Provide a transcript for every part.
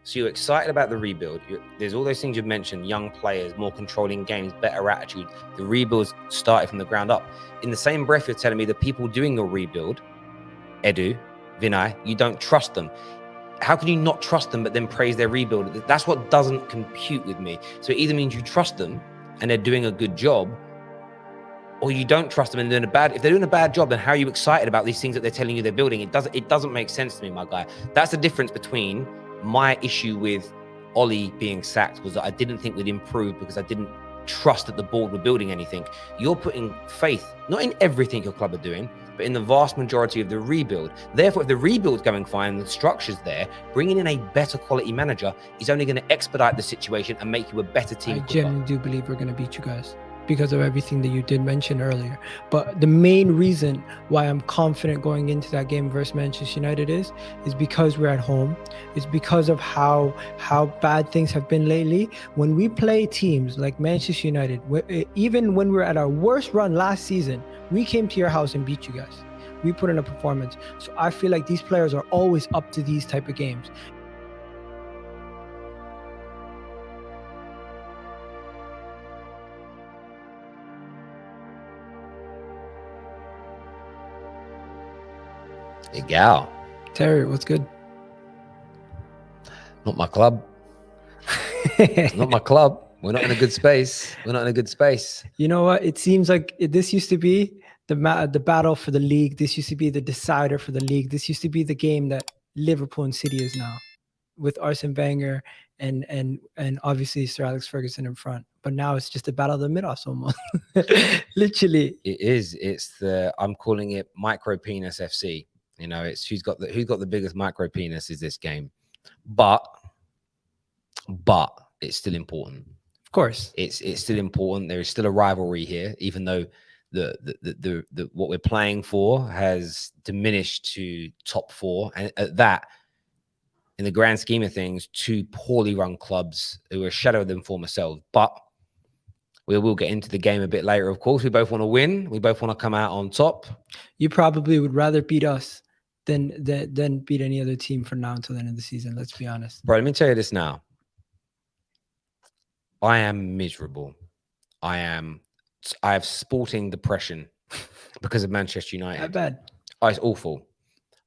So you're excited about the rebuild. There's all those things you've mentioned, young players, more controlling games, better attitude. The rebuild's started from the ground up. In the same breath, you're telling me the people doing your rebuild, Edu, Vinay, you don't trust them. How can you not trust them but then praise their rebuild? That's what doesn't compute with me. So it either means you trust them and they're doing a good job, or you don't trust them and they're doing a bad. If they're doing a bad job, then how are you excited about these things that they're telling you they're building? It doesn't make sense to me, my guy. That's the difference between my issue with Ollie being sacked, was that I didn't think we'd improve because I didn't trust that the board were building anything. You're putting faith, not in everything your club are doing, but in the vast majority of the rebuild. Therefore, if the rebuild's going fine, the structure's there, bringing in a better quality manager is only going to expedite the situation and make you a better team. I genuinely do believe we're going to beat you guys because of everything that you did mention earlier. But the main reason why I'm confident going into that game versus Manchester United is because we're at home. It's because of how bad things have been lately. When we play teams like Manchester United, even when we were at our worst run last season, we came to your house and beat you guys. We put in a performance. So I feel like these players are always up to these type of games. Egal. Terry, what's good? Not my club. It's not my club. We're not in a good space. We're not in a good space. You know what? It seems like this used to be the battle for the league. This used to be the decider for the league. This used to be the game that Liverpool and City is now, with Arsene Wenger and obviously Sir Alex Ferguson in front. But now it's just a battle of the middles almost. Literally. It is. It's I'm calling it micro penis FC. You know, it's who's got the biggest micro penis is this game. But it's still important. Of course. It's still important. There is still a rivalry here, even though the what we're playing for has diminished to top four. And at that, in the grand scheme of things, two poorly run clubs who are a shadow of them former selves. But we will get into the game a bit later, of course. We both want to win. We both want to come out on top. You probably would rather beat us than beat any other team from now until the end of the season. Let's be honest. Bro, let me tell you this now. I am miserable. I have sporting depression because of Manchester United. That bad. Oh, it's awful.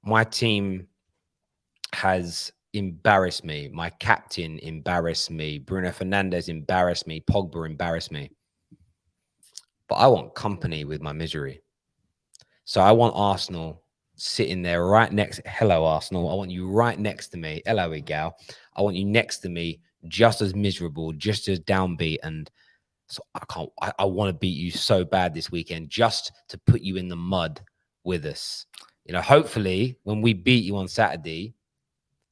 My team has embarrassed me. My captain embarrassed me. Bruno Fernandes embarrassed me. Pogba embarrassed me. But I want company with my misery. So I want Arsenal sitting there right next. Hello, Arsenal. I want you right next to me. Hello, Egal. I want you next to me, just as miserable, just as downbeat. And so I want to beat you so bad this weekend, just to put you in the mud with us. You know, hopefully when we beat you on Saturday,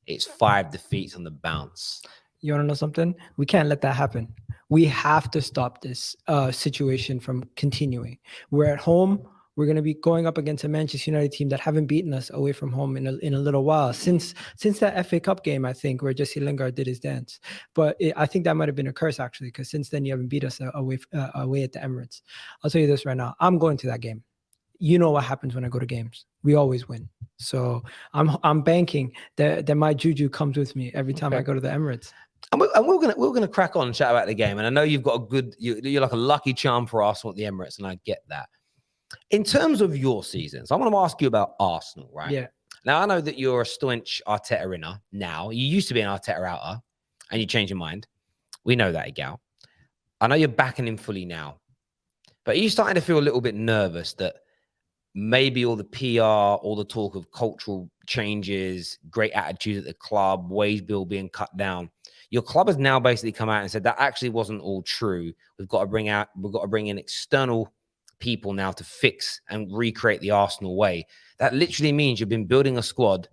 it's 5 defeats on the bounce. You want to know something? We can't let that happen. We have to stop this situation from continuing. We're at home. We're going to be going up against a Manchester United team that haven't beaten us away from home in a little while. Since that FA Cup game, I think, where Jesse Lingard did his dance. But I think that might have been a curse, actually, because since then you haven't beat us away at the Emirates. I'll tell you this right now. I'm going to that game. You know what happens when I go to games. We always win. So I'm banking that my juju comes with me every time I go to the Emirates. And we're gonna crack on and chat about the game. And I know you've got you're like a lucky charm for Arsenal at the Emirates, and I get that. In terms of your season, so I want to ask you about Arsenal, right? Yeah. Now, I know that you're a staunch Arteta inner now. You used to be an Arteta outer, and you changed your mind. We know that, Egal. I know you're backing him fully now. But are you starting to feel a little bit nervous that maybe all the PR, all the talk of cultural changes, great attitude at the club, wage bill being cut down, your club has now basically come out and said that actually wasn't all true. We've got to bring in external people now to fix and recreate the Arsenal way. That literally means you've been building a squad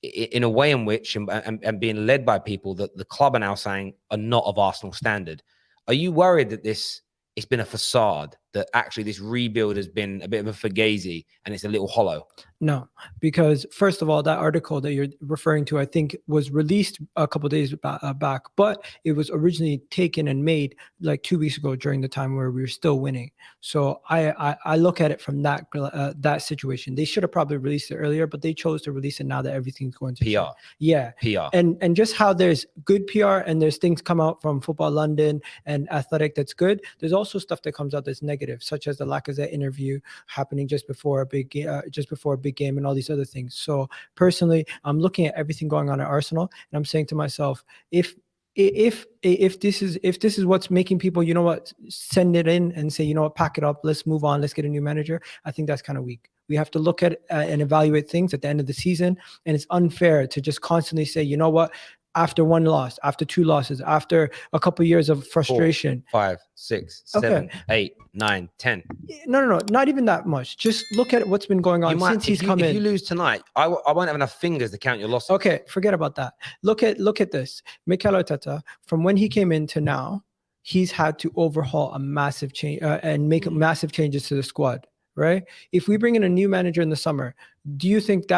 in a way in which and being led by people that the club are now saying are not of Arsenal standard. Are you worried that it's been a facade that actually this rebuild has been a bit of a fugazi and it's a little hollow? No, because first of all, that article that you're referring to, I think, was released a couple of days back, but it was originally taken and made like 2 weeks ago during the time where we were still winning. So I look at it from that situation. They should have probably released it earlier, but they chose to release it now that everything's going to PR. Yeah, PR. And just how there's good PR and there's things come out from Football London and Athletic that's good. There's also stuff that comes out that's negative, such as the Lacazette interview happening just before a big game and all these other things. So personally, I'm looking at everything going on at Arsenal and I'm saying to myself, if this is what's making people, you know what, send it in and say, you know what, pack it up, let's move on, let's get a new manager, I think that's kind of weak. We have to look at and evaluate things at the end of the season, and it's unfair to just constantly say, you know what, after one loss, after two losses, after a couple of years of frustration. 4, 5, 6, 7, 8, 9, 10. No, not even that much. Just look at what's been going on since he's come in. If you lose tonight, I won't have enough fingers to count your losses. Okay, forget about that. Look at this. Mikel Arteta, from when he came in to now, he's had to overhaul a massive change and make massive changes to the squad, right? If we bring in a new manager in the summer, do you think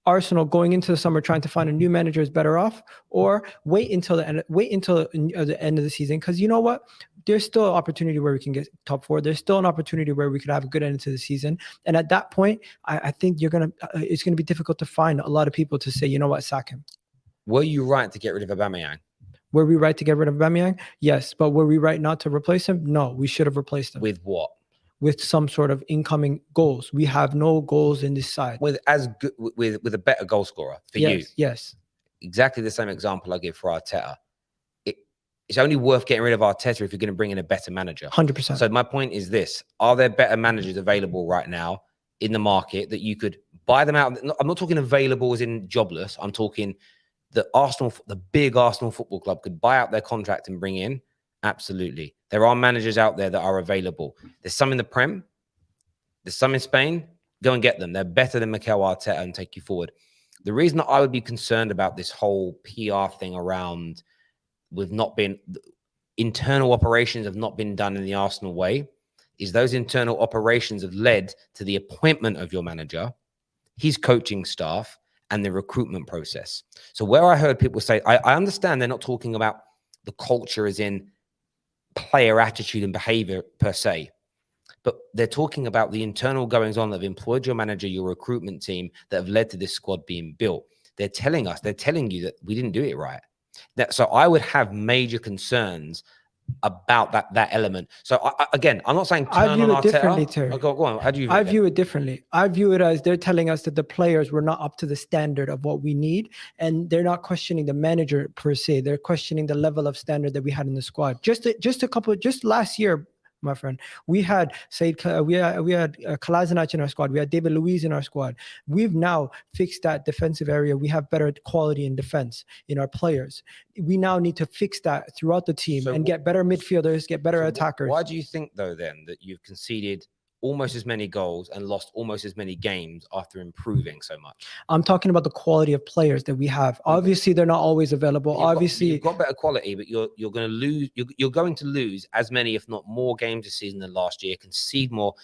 Arsenal going into the summer trying to find a new manager is better off, or wait until the end of the season? Because you know what, there's still an opportunity where we can get top 4. There's still an opportunity where we could have a good end to the season, and at that point, I think it's gonna be difficult to find a lot of people to say, you know what, sack him. Were you right to get rid of Aubameyang? Were we right to get rid of Aubameyang? Yes, but were we right not to replace him? No, we should have replaced him. With what? With some sort of incoming goals. We have no goals in this side. With a better goal scorer for you. Yes. Exactly the same example I give for Arteta. It's only worth getting rid of Arteta if you're going to bring in a better manager. 100%. So my point is this: are there better managers available right now in the market that you could buy them out? I'm not talking available as in jobless. I'm talking the big Arsenal Football Club could buy out their contract and bring in. Absolutely. There are managers out there that are available. There's some in the Prem. There's some in Spain. Go and get them. They're better than Mikel Arteta and take you forward. The reason that I would be concerned about this whole PR thing around internal operations have not been done in the Arsenal way is those internal operations have led to the appointment of your manager, his coaching staff, and the recruitment process. So where I heard people say, I understand they're not talking about the culture as in player attitude and behavior per se, but they're talking about the internal goings on that have employed your manager, your recruitment team, that have led to this squad being built. They're telling you that we didn't do it right. So I would have major concerns about that element. So again, I'm not saying I view it differently, Terry. Oh, go on. How do you I view it differently. I view it as they're telling us that the players were not up to the standard of what we need, and they're not questioning the manager per se. They're questioning the level of standard that we had in the squad. Just last year, my friend, we had Kolasinac in our squad. We had David Luiz in our squad. We've now fixed that defensive area. We have better quality in defense in our players. We now need to fix that throughout the team and get better midfielders, get better attackers. Why do you think, though, then, that you've conceded almost as many goals and lost almost as many games after improving so much? I'm talking about the quality of players that we have. Obviously, they're not always available. You've got better quality, but you're going to lose. You're going to lose as many, if not more, games this season than last year. Concede more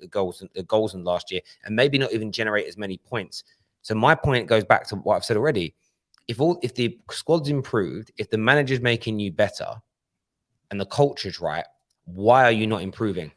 goals than last year, and maybe not even generate as many points. So my point goes back to what I've said already. If the squad's improved, if the manager's making you better, and the culture's right, why are you not improving?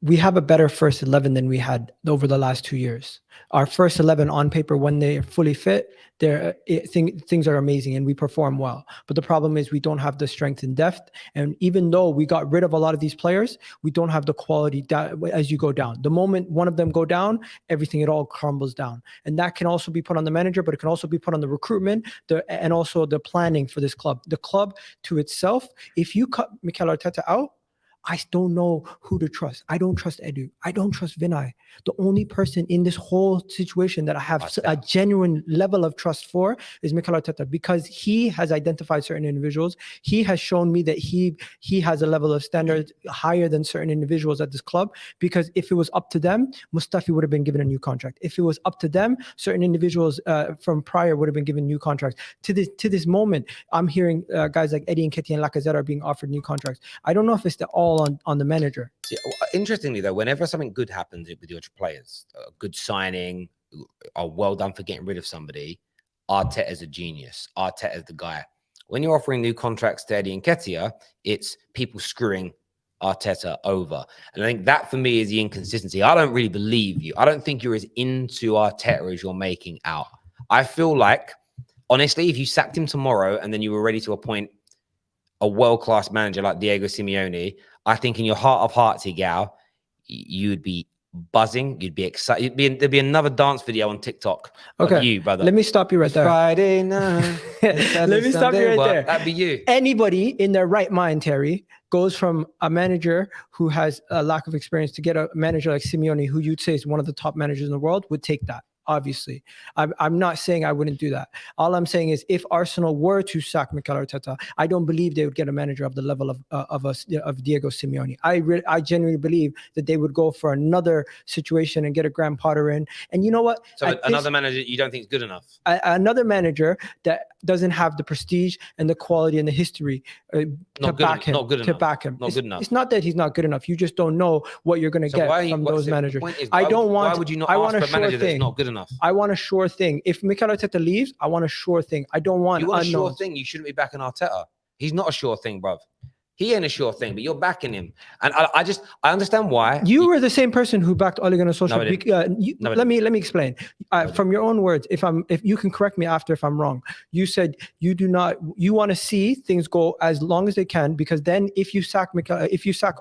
We have a better first 11 than we had over the last 2 years. Our first 11 on paper, when they're fully fit, things are amazing and we perform well. But the problem is we don't have the strength and depth. And even though we got rid of a lot of these players, we don't have the quality as you go down. The moment one of them go down, it all crumbles down. And that can also be put on the manager, but it can also be put on the recruitment and also the planning for this club. The club to itself, if you cut Mikel Arteta out, I don't know who to trust. I don't trust Edu. I don't trust Vinay. The only person in this whole situation that I have a genuine level of trust for is Mikel Arteta, because he has identified certain individuals. He has shown me that he has a level of standard higher than certain individuals at this club, because if it was up to them, Mustafi would have been given a new contract. If it was up to them, certain individuals from prior would have been given new contracts. To this moment, I'm hearing guys like Eddie and Nketiah and Lacazette are being offered new contracts. I don't know if it's all all on the manager. See, interestingly, though, whenever something good happens with your players, a good signing, well done for getting rid of somebody, Arteta's a genius. Arteta's the guy. When you're offering new contracts to Eddie and Nketiah, it's people screwing Arteta over. And I think that for me is the inconsistency. I don't really believe you. I don't think you're as into Arteta as you're making out. I feel like, honestly, if you sacked him tomorrow and then you were ready to appoint a world-class manager like Diego Simeone, I think in your heart of hearts, Egal, you'd be buzzing. You'd be excited. There'd be another dance video on TikTok of you, brother. Let me stop you right there. Friday night. Let me stop you right there. That'd be you. Anybody in their right mind, Terry, goes from a manager who has a lack of experience to get a manager like Simeone, who you'd say is one of the top managers in the world, would take that. Obviously, I'm not saying I wouldn't do that. All I'm saying is, if Arsenal were to sack Mikel Arteta, I don't believe they would get a manager of the level of Diego Simeone. I genuinely believe that they would go for another situation and get a Graham Potter in. And you know what? So another manager you don't think is good enough? Another manager that doesn't have the prestige and the quality and the history to back him. It's not that he's not good enough. You just don't know what you're going to get from those managers. Why would you not ask for a manager that's not good enough? I want a sure thing. If Mikel Arteta leaves, I want a sure thing. I don't want. You want unknowns. a sure thing? You shouldn't be backing Arteta. He's not a sure thing, bruv. He ain't a sure thing, but you're backing him. And I understand why. You were the same person who backed Ole Gunnar Solskjaer. Let me explain. From your own words, if you can correct me after if I'm wrong, you said you want to see things go as long as they can, because then if you sack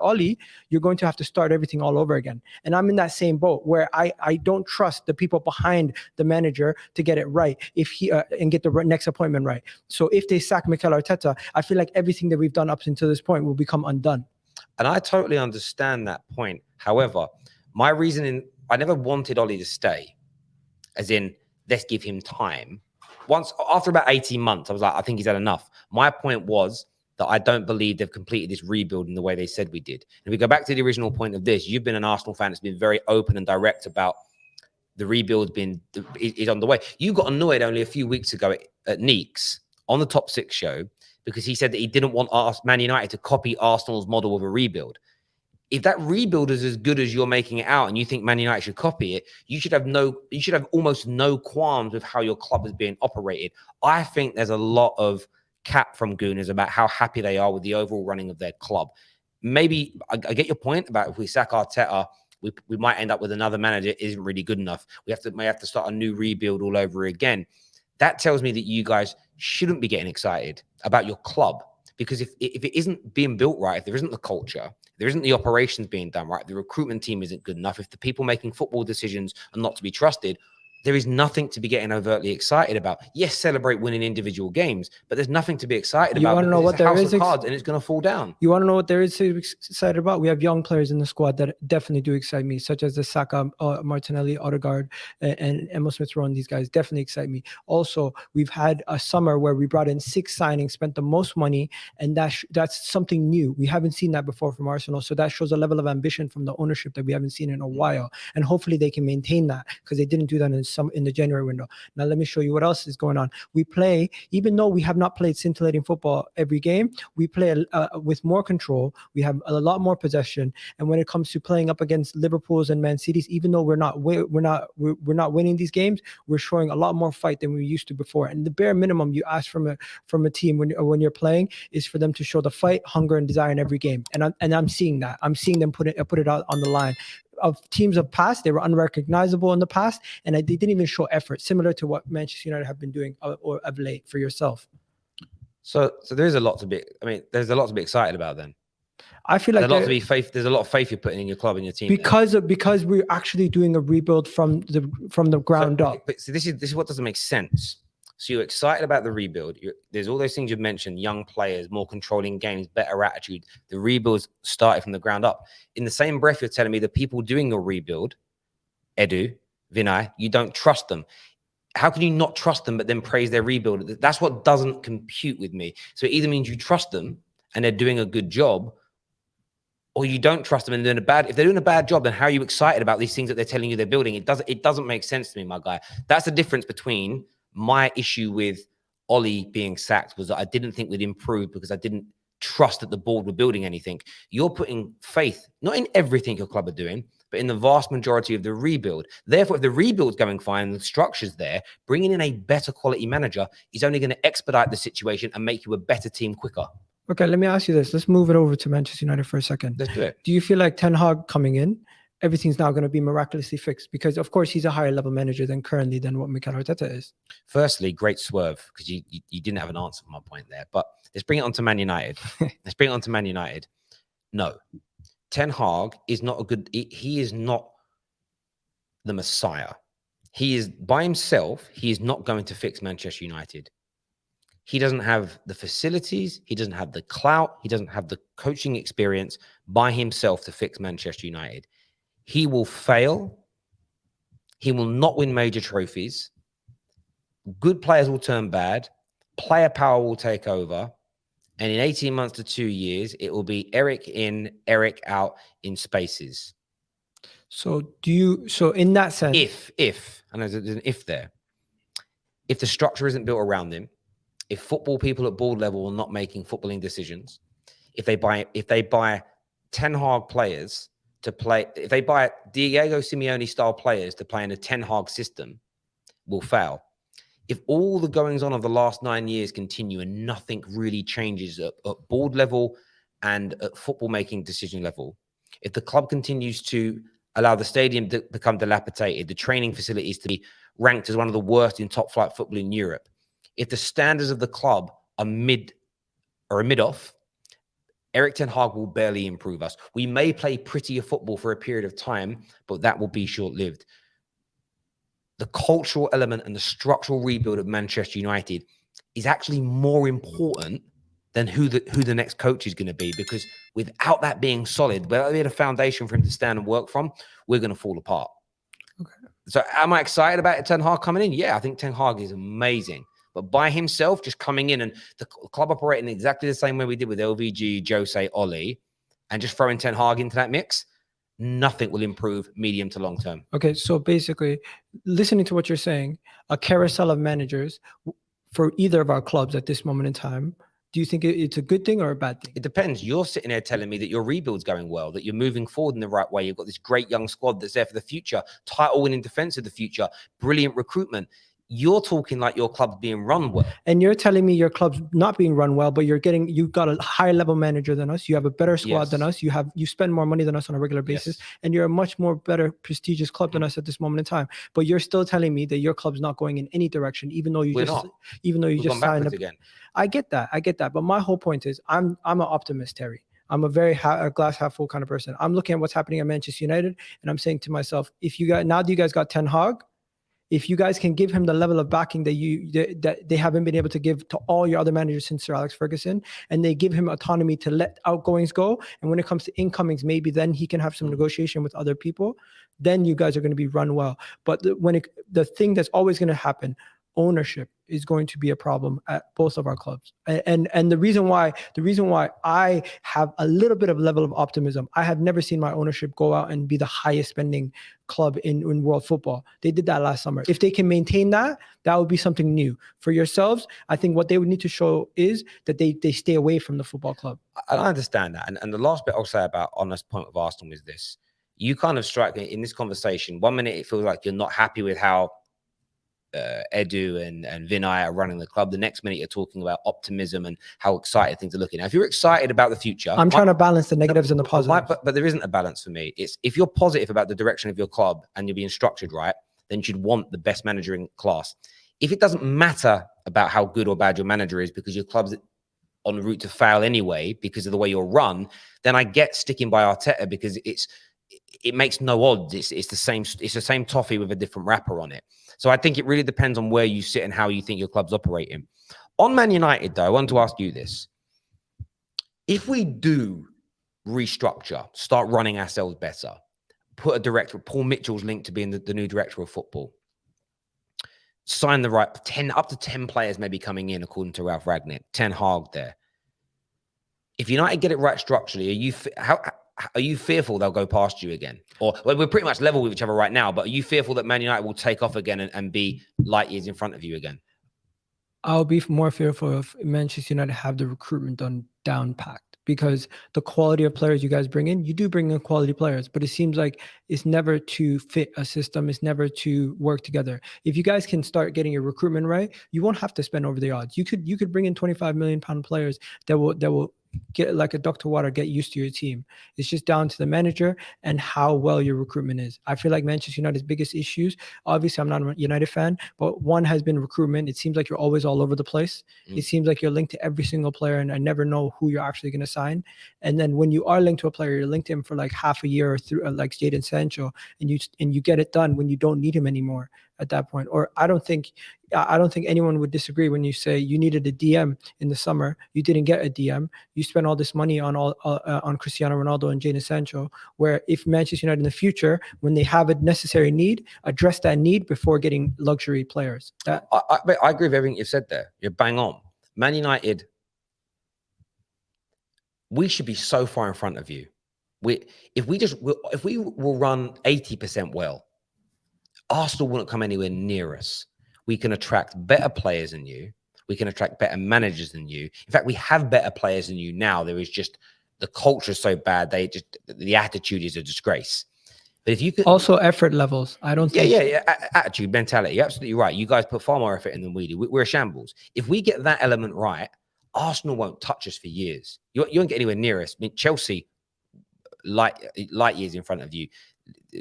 Ole, you're going to have to start everything all over again. And I'm in that same boat where I don't trust the people behind the manager to get it right and get the next appointment right. So if they sack Mikel Arteta, I feel like everything that we've done up until this point will become undone. And I totally understand that point. However, my reasoning, I never wanted Ollie to stay, as in, let's give him time. After about 18 months, I was like, I think he's had enough. My point was that I don't believe they've completed this rebuild in the way they said we did. And if we go back to the original point of this, you've been an Arsenal fan that's been very open and direct about the rebuild is on the way. You got annoyed only a few weeks ago at Neeks on the Top 6 show, because he said that he didn't want Man United to copy Arsenal's model of a rebuild. If that rebuild is as good as you're making it out and you think Man United should copy it, you should have almost no qualms with how your club is being operated. I think there's a lot of cap from Gooners about how happy they are with the overall running of their club. Maybe I get your point about if we sack Arteta, we might end up with another manager that isn't really good enough. We may have to start a new rebuild all over again. That tells me that you guys shouldn't be getting excited about your club, because if it isn't being built right, if there isn't the culture, if there isn't the operations being done right, the recruitment team isn't good enough, if the people making football decisions are not to be trusted, there is nothing to be getting overtly excited about. Yes, celebrate winning individual games, but there's nothing to be excited about. You want to know what there is? Cards and it's going to fall down. You want to know what there is to be excited about? We have young players in the squad that definitely do excite me, such as the Saka, Martinelli, Odegaard, and Emil Smith-Rowe. These guys definitely excite me. Also, we've had a summer where we brought in 6 signings, spent the most money, and that's something new. We haven't seen that before from Arsenal, so that shows a level of ambition from the ownership that we haven't seen in a while. And hopefully they can maintain that, because they didn't do that in the January window. Now let me show you what else is going on. We play, even though we have not played scintillating football every game, we play with more control. We have a lot more possession, and when it comes to playing up against Liverpool's and Man City's, even though we're not winning these games, we're showing a lot more fight than we used to before. And the bare minimum you ask from a team when you're playing is for them to show the fight, hunger, and desire in every game. And I'm seeing that. I'm seeing them put it out on the line. Of teams of past, they were unrecognizable in the past, and they didn't even show effort, similar to what Manchester United have been doing of late for yourself. So there's a lot to be. I mean, there's a lot to be excited about. Then I feel like there's a lot of faith you're putting in your club and your team because we're actually doing a rebuild from the ground up. But so this is what doesn't make sense. So you're excited about the rebuild. There's all those things you've mentioned: young players, more controlling games, better attitude. The rebuild's started from the ground up. In the same breath, you're telling me the people doing your rebuild, Edu, Vinay, you don't trust them. How can you not trust them but then praise their rebuild? That's what doesn't compute with me. So it either means you trust them and they're doing a good job, or you don't trust them and they're doing a bad. If they're doing a bad job, then how are you excited about these things that they're telling you they're building? It doesn't make sense to me, my guy. That's the difference between my issue with Ollie being sacked, was that I didn't think we'd improve because I didn't trust that the board were building anything. You're putting faith, not in everything your club are doing, but in the vast majority of the rebuild. Therefore, if the rebuild's going fine and the structure's there, bringing in a better quality manager is only going to expedite the situation and make you a better team quicker. Okay, let me ask you this. Let's move it over to Manchester United for a second. Let's do it. Do you feel like Ten Hag coming in, everything's now going to be miraculously fixed? Because, of course, he's a higher level manager than what Mikel Arteta is. Firstly, great swerve, because you didn't have an answer for my point there. But let's bring it on to Man United. No. Ten Hag is not he is not the Messiah. He is by himself. He is not going to fix Manchester United. He doesn't have the facilities. He doesn't have the clout. He doesn't have the coaching experience by himself to fix Manchester United. He will fail. He will not win major trophies. Good players will turn bad. Player power will take over. And in 18 months to 2 years, it will be Eric in, Eric out in spaces. So in that sense, and there's an if there, if the structure isn't built around him, if football people at board level are not making footballing decisions, if they buy Ten Hag players to play, if they buy Diego Simeone style players to play in a Ten Hag system, will fail. If all the goings on of the last 9 years continue and nothing really changes at board level and at football making decision level, if the club continues to allow the stadium to become dilapidated, the training facilities to be ranked as one of the worst in top flight football in Europe, if the standards of the club are a mid-off, Erik ten Hag will barely improve us. We may play prettier football for a period of time, but that will be short-lived. The cultural element and the structural rebuild of Manchester United is actually more important than who the next coach is going to be, because without that being solid, without being a foundation for him to stand and work from, we're going to fall apart. Okay. So am I excited about Ten Hag coming in? Yeah, I think Ten Hag is amazing. But by himself, just coming in and the club operating exactly the same way we did with LVG, Jose, Oli, and just throwing Ten Hag into that mix, nothing will improve medium to long term. Okay, so basically, listening to what you're saying, a carousel of managers for either of our clubs at this moment in time, do you think it's a good thing or a bad thing? It depends. You're sitting there telling me that your rebuild's going well, that you're moving forward in the right way. You've got this great young squad that's there for the future, title-winning defense of the future, brilliant recruitment. You're talking like your club's being run well. And you're telling me your club's not being run well, but you've got a higher level manager than us. You have a better squad than us. You spend more money than us on a regular basis. Yes. And you're a much more better prestigious club than us at this moment in time. But you're still telling me that your club's not going in any direction, even though you just signed up again. I get that. But my whole point is I'm an optimist, Terry. I'm a very glass half full kind of person. I'm looking at what's happening at Manchester United, and I'm saying to myself, now that you guys got Ten Hag, if you guys can give him the level of backing that they haven't been able to give to all your other managers since Sir Alex Ferguson, and they give him autonomy to let outgoings go, and when it comes to incomings, maybe then he can have some negotiation with other people, then you guys are going to be run well. But the thing that's always going to happen, ownership is going to be a problem at both of our clubs. And the reason why I have a little bit of level of optimism, I have never seen my ownership go out and be the highest spending club in world football. They did that last summer. If they can maintain that would be something new. For yourselves, I think what they would need to show is that they stay away from the football club. I understand that. And the last bit I'll say on this point with Arsenal is this. You kind of strike me in this conversation. 1 minute it feels like you're not happy with how Edu and Vinay are running the club. The next minute you're talking about optimism and how excited things are looking. Now, if you're excited about the future, I'm trying to balance the negatives and the positives. But there isn't a balance for me. It's if you're positive about the direction of your club and you're being structured right, then you should want the best manager in class. If it doesn't matter about how good or bad your manager is because your club's on the route to fail anyway because of the way you're run, then I get sticking by Arteta because it makes no odds. It's the same toffee with a different wrapper on it. So I think it really depends on where you sit and how you think your club's operating. On Man United, though, I want to ask you this. If we do restructure, start running ourselves better, put a director, Paul Mitchell's linked to being the new director of football, sign the right up to 10 players maybe coming in, according to Ralph Ragnick, Ten Hag there. If United get it right structurally, are you fearful they'll go past you again? Or we're pretty much level with each other right now, but are you fearful that Man United will take off again and be light years in front of you again? I'll be more fearful if Manchester United have the recruitment down packed, because the quality of players you guys bring in, you do bring in quality players, but it seems like it's never to fit a system. It's never to work together. If you guys can start getting your recruitment right, you won't have to spend over the odds. You could bring in 25 million pound players that will get like a duck to water, get used to your team. It's just down to the manager and how well your recruitment is. I feel like Manchester United's biggest issues, obviously I'm not a United fan, but one has been recruitment. It seems like you're always all over the place. It seems like you're linked to every single player, and I never know who you're actually going to sign. And then when you are linked to a player, you're linked to him for like half a year or through like Jadon Sancho, and you get it done when you don't need him anymore at that point. Or I don't think anyone would disagree when you say you needed a DM in the summer, you didn't get a DM, you spent all this money on Cristiano Ronaldo and Jadon Sancho. Where if Manchester United in the future, when they have a necessary need, address that need before getting luxury players. I agree with everything you've said there. You're bang on. Man United, we should be so far in front of you. If we will run 80% well, Arsenal wouldn't come anywhere near us. We can attract better players than you. We can attract better managers than you. In fact, we have better players than you now. There is just the culture is so bad. The attitude is a disgrace. But if you could also effort levels, I don't think. Yeah. Attitude, mentality. You're absolutely right. You guys put far more effort in than we do. We're a shambles. If we get that element right, Arsenal won't touch us for years. You won't get anywhere near us. I mean, Chelsea, light years in front of you.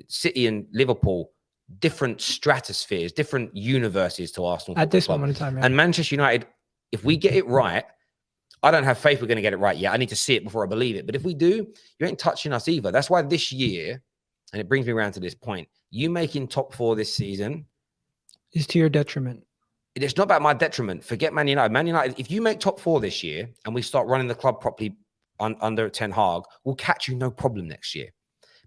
City and Liverpool, different stratospheres, different universes to Arsenal at this moment in time. Yeah. And Manchester United, if we get it right, I don't have faith we're going to get it right yet. I need to see it before I believe it. But if we do, you ain't touching us either. That's why this year, and it brings me around to this point, you making top 4 this season is to your detriment. It's not about my detriment. Forget Man United. Man United, if you make top 4 this year and we start running the club properly under Ten Hag, we'll catch you no problem next year.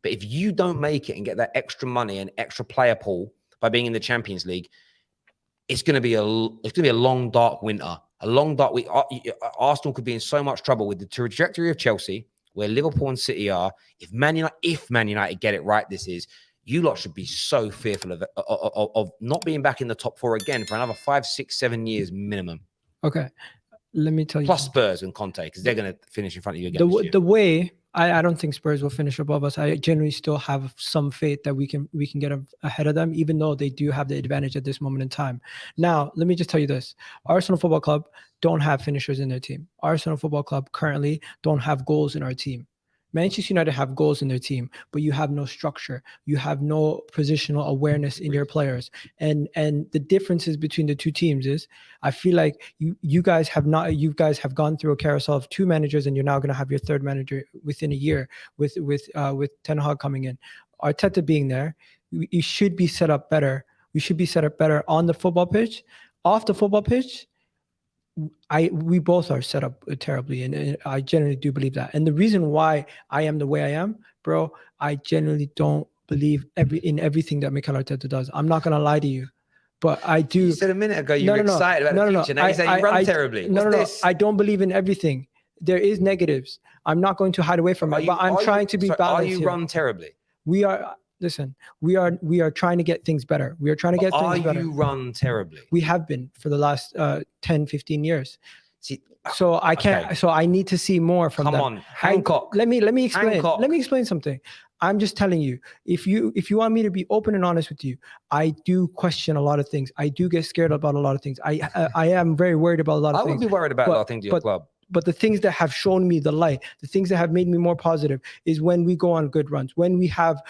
But if you don't make it and get that extra money and extra player pool by being in the Champions League, it's going to be a long, dark winter. A long, dark week. Arsenal could be in so much trouble with the trajectory of Chelsea, where Liverpool and City are. If Man United get it right, you lot should be so fearful of not being back in the top 4 again for another 5, 6, 7 years minimum. Okay, let me tell you. Plus Spurs and Conte, because they're going to finish in front of you again. The way I don't think Spurs will finish above us. I generally still have some faith that we can get ahead of them, even though they do have the advantage at this moment in time. Now, let me just tell you this. Arsenal Football Club don't have finishers in their team. Arsenal Football Club currently don't have goals in our team. Manchester United have goals in their team, but you have no structure. You have no positional awareness in your players. And the differences between the two teams is, I feel like you guys have gone through a carousel of 2 managers, and you're now going to have your 3rd manager within a year with Ten Hag coming in. Arteta being there, you should be set up better. We should be set up better on the football pitch. Off the football pitch, we both are set up terribly, and I genuinely do believe that. And the reason why I am the way I am, bro, I genuinely don't believe in everything that Mikel Arteta does. I'm not gonna lie to you, but I do. You said a minute ago you were excited about the future. Now you say you run terribly. No. I don't believe in everything. There is negatives. I'm not going to hide away from it, but I'm trying to be balanced. Are you run terribly? We are. Listen, we are trying to get things better. We are trying to get things better. Are you run terribly? We have been for the last 10, 15 years. See, so I can't. Okay. So I need to see more from them. Come on, Hancock. Let me explain. Hancock. Let me explain something. I'm just telling you. If you want me to be open and honest with you, I do question a lot of things. I do get scared about a lot of things. I am very worried about a lot of things. I would be worried about a lot of things in your club. But the things that have shown me the light, the things that have made me more positive, is when we go on good runs, when we have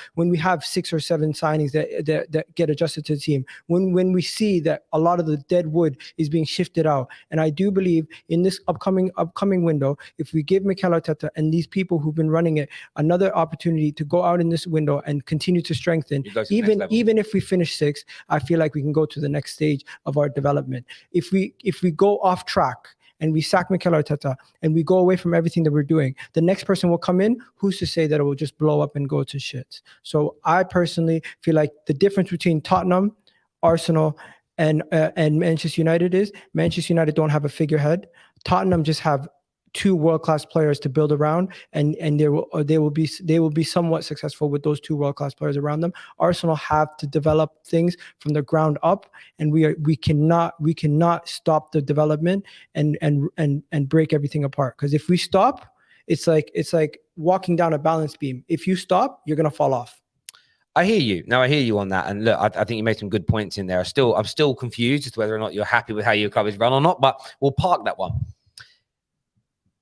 6 or 7 signings that get adjusted to the team, when we see that a lot of the dead wood is being shifted out. And I do believe in this upcoming window, if we give Mikel Arteta and these people who've been running it another opportunity to go out in this window and continue to strengthen, even if we finish 6th, I feel like we can go to the next stage of our development. If we go off track and we sack Mikel Arteta and we go away from everything that we're doing, the next person will come in. Who's to say that it will just blow up and go to shit? So I personally feel like the difference between Tottenham, Arsenal, and Manchester United is Manchester United don't have a figurehead. Tottenham just have two world-class players to build around, and they will be somewhat successful with those two world-class players around them. Arsenal have to develop things from the ground up, and we cannot stop the development and break everything apart. Because if we stop, it's like walking down a balance beam. If you stop, you're gonna fall off. I hear you. No, I hear you on that. And look, I think you made some good points in there. I'm still confused as to whether or not you're happy with how your club is run or not, but we'll park that one.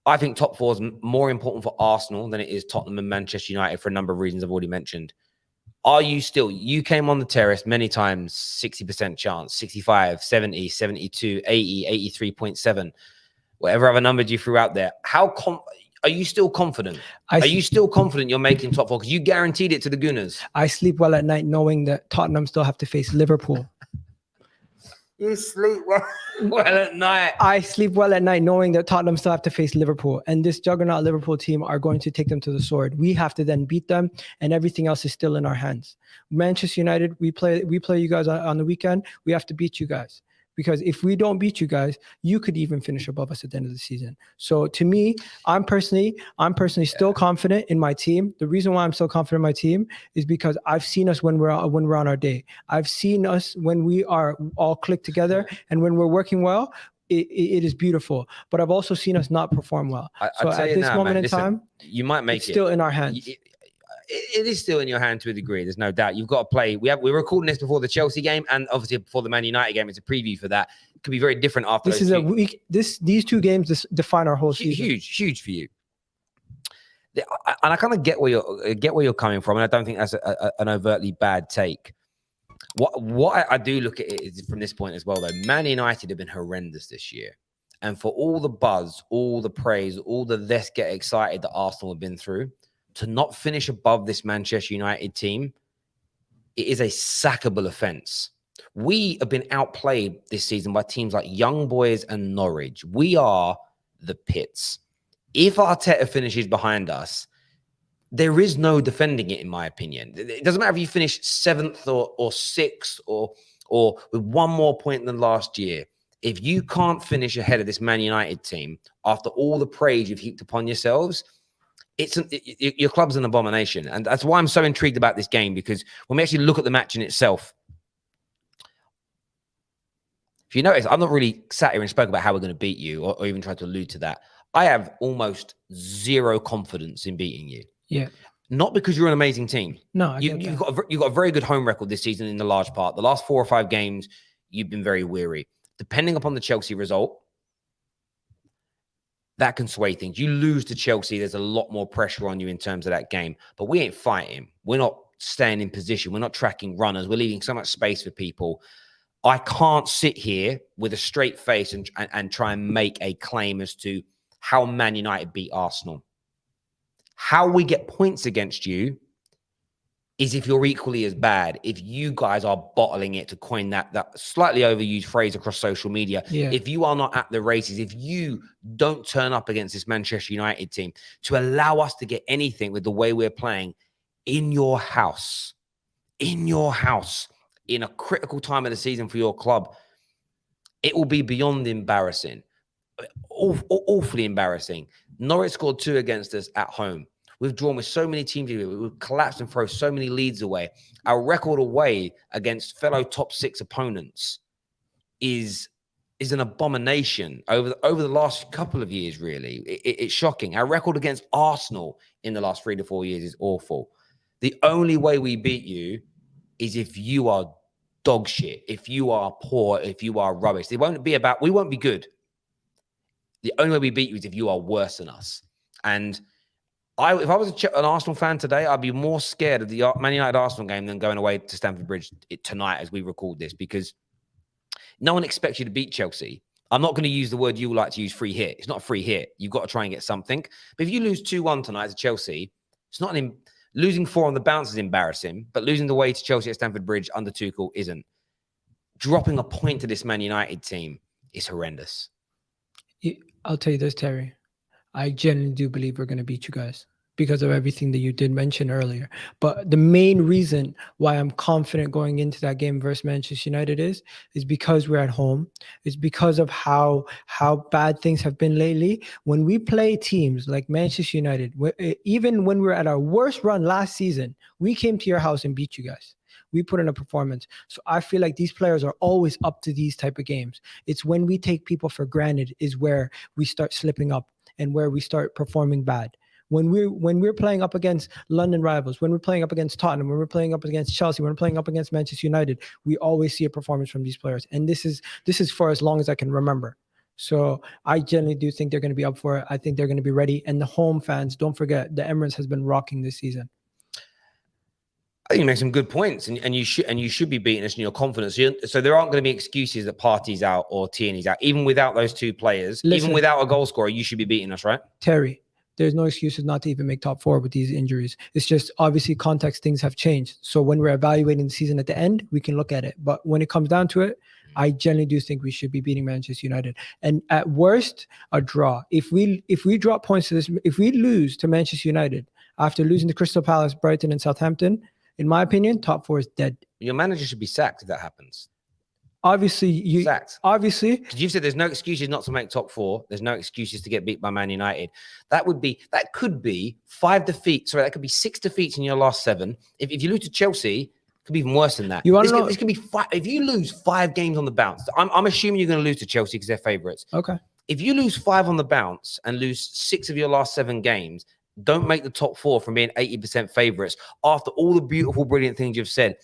I think top four is more important for Arsenal than it is Tottenham and Manchester United for a number of reasons I've already mentioned. You came on the terrace many times, 60% chance, 65, 70, 72, 80, 83.7, whatever other numbers you threw out there. Are you still confident? Are you still confident you're making top four? Because you guaranteed it to the Gunners. I sleep well at night knowing that Tottenham still have to face Liverpool. You sleep well at night. I sleep well at night knowing that Tottenham still have to face Liverpool. And this juggernaut Liverpool team are going to take them to the sword. We have to then beat them, and everything else is still in our hands. Manchester United, we play you guys on the weekend. We have to beat you guys. Because if we don't beat you guys, you could even finish above us at the end of the season. So to me, I'm personally still confident in my team. The reason why I'm so confident in my team is because I've seen us when we're on our day. I've seen us when we are all clicked together, and when we're working well, it is beautiful. But I've also seen us not perform well. So at this moment in time, you might make it's still in our hands. It is still in your hand to a degree. There's no doubt. You've got to play. We're recording this before the Chelsea game, and obviously before the Man United game. It's a preview for that. It could be very different after. This is a week. These two games define our whole season. Huge for you. And I kind of get where you're coming from, and I don't think that's an overtly bad take. What I do look at it is from this point as well, though. Man United have been horrendous this year, and for all the buzz, all the praise, all the let's get excited that Arsenal have been through, to not finish above this Manchester United team, it is a sackable offence. We have been outplayed this season by teams like Young Boys and Norwich. We are the pits. If Arteta finishes behind us, there is no defending it, in my opinion. It doesn't matter if you finish 7th or 6th or with one more point than last year. If you can't finish ahead of this Man United team after all the praise you've heaped upon yourselves, your club's an abomination. And that's why I'm so intrigued about this game, because when we actually look at the match in itself, if you notice, I'm not really sat here and spoke about how we're going to beat you or even tried to allude to that. I have almost zero confidence in beating you. Yeah. Not because you're an amazing team. No, you've got a very good home record this season in the large part. The last 4 or 5 games, you've been very weary. Depending upon the Chelsea result, that can sway things. You lose to Chelsea, there's a lot more pressure on you in terms of that game. But we ain't fighting. We're not staying in position. We're not tracking runners. We're leaving so much space for people. I can't sit here with a straight face and try and make a claim as to how Man United beat Arsenal. How we get points against you is if you're equally as bad. If you guys are bottling it, to coin that slightly overused phrase across social media. Yeah. If you are not at the races, if you don't turn up against this Manchester United team to allow us to get anything with the way we're playing in your house, in a critical time of the season for your club, it will be beyond embarrassing. Awfully embarrassing. Norwich scored 2 against us at home. We've drawn with so many teams. We've collapsed and thrown so many leads away. Our record away against fellow top 6 opponents is an abomination over the last couple of years, really. It's shocking. Our record against Arsenal in the last 3 to 4 years is awful. The only way we beat you is if you are dog shit, if you are poor, if you are rubbish. We won't be good. The only way we beat you is if you are worse than us. And if I was an Arsenal fan today, I'd be more scared of the Man United Arsenal game than going away to Stamford Bridge tonight as we record this, because no one expects you to beat Chelsea. I'm not going to use the word you like to use, free hit. It's not a free hit. You've got to try and get something. But if you lose 2-1 tonight to Chelsea, it's not losing 4 on the bounce is embarrassing, but losing the way to Chelsea at Stamford Bridge under Tuchel isn't. Dropping a point to this Man United team is horrendous. I'll tell you this, Terry. I genuinely do believe we're going to beat you guys. because of everything that you did mention earlier. But the main reason why I'm confident going into that game versus Manchester United is because we're at home. It's because of how bad things have been lately. When we play teams like Manchester United, even when we were at our worst run last season, we came to your house and beat you guys. We put in a performance. So I feel like these players are always up to these type of games. It's when we take people for granted is where we start slipping up and where we start performing bad. When we're playing up against London rivals, when we're playing up against Tottenham, when we're playing up against Chelsea, when we're playing up against Manchester United, we always see a performance from these players. And this is for as long as I can remember. So I generally do think they're going to be up for it. I think they're going to be ready. And the home fans, don't forget, the Emirates has been rocking this season. I think you make some good points, and you should be beating us in your confidence. So there aren't going to be excuses that Partey's out or Tierney's out, even without those two players, even without a goal scorer. You should be beating us, right? Terry, there's no excuses not to even make top 4 with these injuries. It's just obviously context, things have changed. So when we're evaluating the season at the end, we can look at it. But when it comes down to it, I generally do think we should be beating Manchester United. And at worst, a draw. If we drop points to this, if we lose to Manchester United after losing to Crystal Palace, Brighton, and Southampton, in my opinion, top 4 is dead. Your manager should be sacked if that happens. Obviously, sacked. Obviously, because you've said there's no excuses not to make top 4. There's no excuses to get beat by Man United. That could be 5 defeats. Sorry, that could be 6 defeats in your last 7. If you lose to Chelsea, it could be even worse than that. You want to know? This could be 5. If you lose 5 games on the bounce, I'm assuming you're going to lose to Chelsea because they're favourites. Okay. If you lose 5 on the bounce and lose 6 of your last 7 games, don't make the top 4 from being 80% favourites after all the beautiful, brilliant things you've said.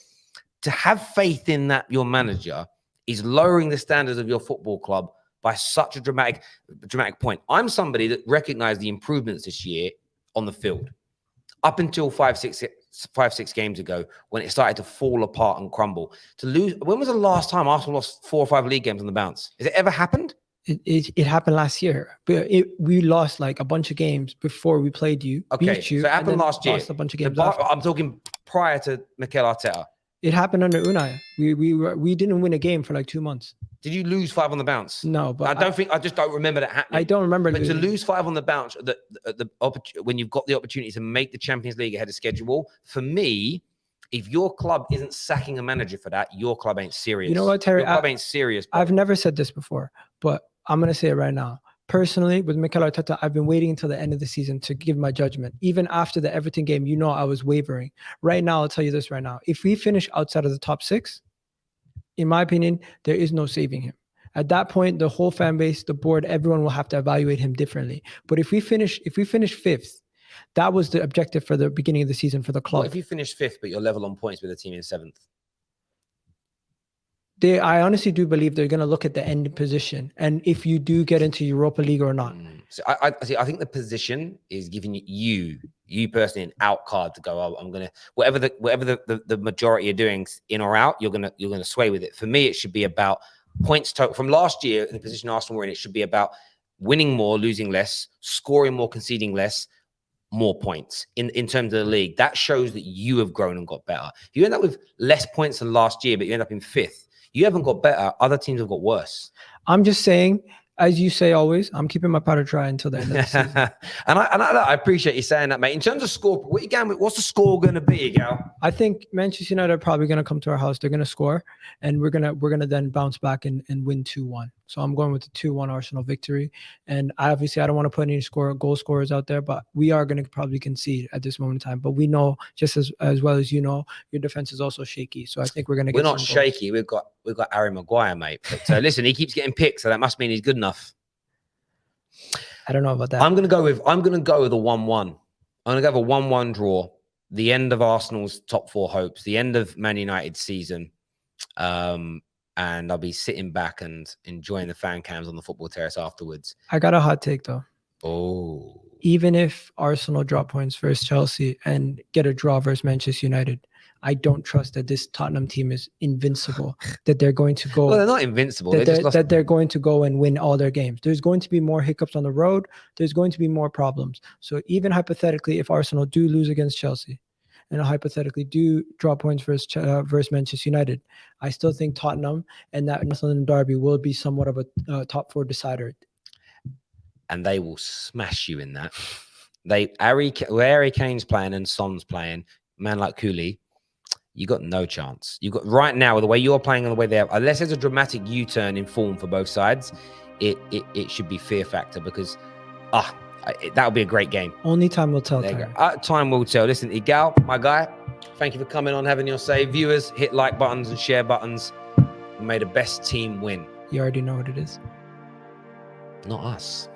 To have faith in that your manager is lowering the standards of your football club by such a dramatic point. I'm somebody that recognized the improvements this year on the field. Up until 5-6 games ago, when it started to fall apart and crumble. To lose, when was the last time Arsenal lost 4 or 5 league games on the bounce? Has it ever happened? It happened last year, but we lost like a bunch of games before we played you. Okay, beat you, so it happened last year. Lost a bunch of games. I'm talking prior to Mikel Arteta. It happened under Unai. We didn't win a game for like 2 months. Did you lose 5 on the bounce? No, but I just don't remember that happening. I don't remember. But to lose 5 on the bounce, when you've got the opportunity to make the Champions League ahead of schedule, for me, if your club isn't sacking a manager for that, your club ain't serious. You know what, Terry? Your club ain't serious. Bro. I've never said this before, but I'm going to say it right now. Personally, with Mikel Arteta, I've been waiting until the end of the season to give my judgment. Even after the Everton game, I was wavering. Right now, I'll tell you this right now. If we finish outside of the top 6, in my opinion, there is no saving him. At that point, the whole fan base, the board, everyone will have to evaluate him differently. But if we finish 5th, that was the objective for the beginning of the season for the club. What if you finish 5th, but you're level on points with the team in 7th? I honestly do believe they're going to look at the end position and if you do get into Europa League or not. So I think the position is giving you personally an out card to go. I'm gonna whatever the majority are doing in or out. You're gonna sway with it. For me, it should be about points total from last year. In the position Arsenal were in, it should be about winning more, losing less, scoring more, conceding less, more points in terms of the league. That shows that you have grown and got better. If you end up with less points than last year, but you end up in 5th. You haven't got better. Other teams have got worse. I'm just saying, as you say always, I'm keeping my powder dry until the end of the season. and I appreciate you saying that, mate. In terms of score, what's the score going to be, Egal? I think Manchester United are probably going to come to our house. They're going to score, and we're gonna then bounce back and win 2-1. So I'm going with the 2-1 Arsenal victory. And I don't want to put any goal scorers out there, but we are going to probably concede at this moment in time. But we know, just as well as you know, your defense is also shaky. So I think we're going to get. We're not shaky. We've got Harry Maguire, mate. But listen, he keeps getting picked, so that must mean he's good enough. I don't know about that. I'm going to go with a 1-1. I'm going to go with a 1-1 draw. The end of Arsenal's top 4 hopes. The end of Man United's season. And I'll be sitting back and enjoying the fan cams on the football terrace afterwards. I got a hot take though. Oh. Even if Arsenal drop points versus Chelsea and get a draw versus Manchester United, I don't trust that this Tottenham team is invincible, that they're going to go. Well, they're not invincible. That they're going to go and win all their games. There's going to be more hiccups on the road. There's going to be more problems. So even hypothetically, if Arsenal do lose against Chelsea, and hypothetically do draw points versus Manchester United, I still think Tottenham and that North London derby will be somewhat of a top 4 decider. And they will smash you in that. where Harry Kane's playing and Son's playing, man like Cooley, you got no chance. You got right now with the way you're playing and the way they are, unless there's a dramatic U-turn in form for both sides, it should be fear factor because that would be a great game. Only time will tell. Time will tell. Listen, Egal, my guy, thank you for coming on, having your say. Viewers, hit like buttons and share buttons. May the best team win. You already know what it is. Not us.